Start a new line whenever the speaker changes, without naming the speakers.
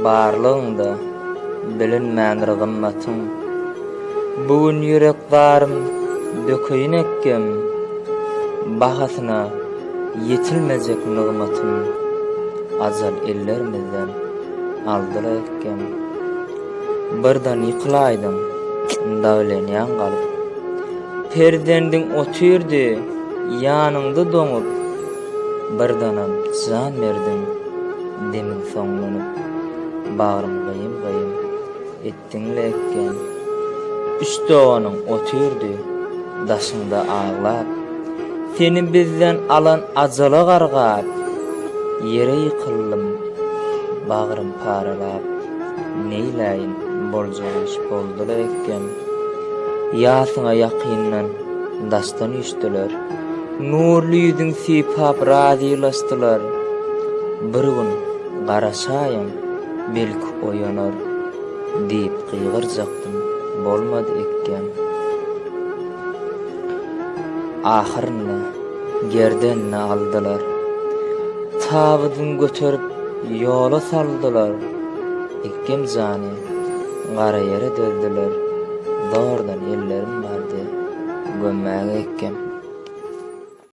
barlığında bilinmändir gymmatyň. Bugün ýürek barym dökeýin ekkem, bahasyna ýetilmejek nygmatym. Ajal ellerimizden aldylar ekkem. Birden ýykylaýdym, dawlenýän galyp. Perdendiň otyrdy, ýanyňda doňup, birdanam jan berdim, demin soňlanyp. Bagrym gıyım etdiňle ekkem. Üstoganyň otyrdy, daşynda ağlap, seni bizden alan ajala gargap, yere ýykyldım, bagrym paralap, neýläýin boljak iş boldylar ekkem. Ýasyňa ýakynlan daşdan ýüşdiler, nurly ýüzüň sypap razylaşdylar. Bir gün garaşaýyn, belki oýanar, diýip gygyrjaktym, bolmady ekkem. Ahyrynda gerdenine aldylar, tabydyň göterip ýola saldylar. Ekkem jany gara ýere döldüler, dordan ellerim bardy, gömmäge ekkem.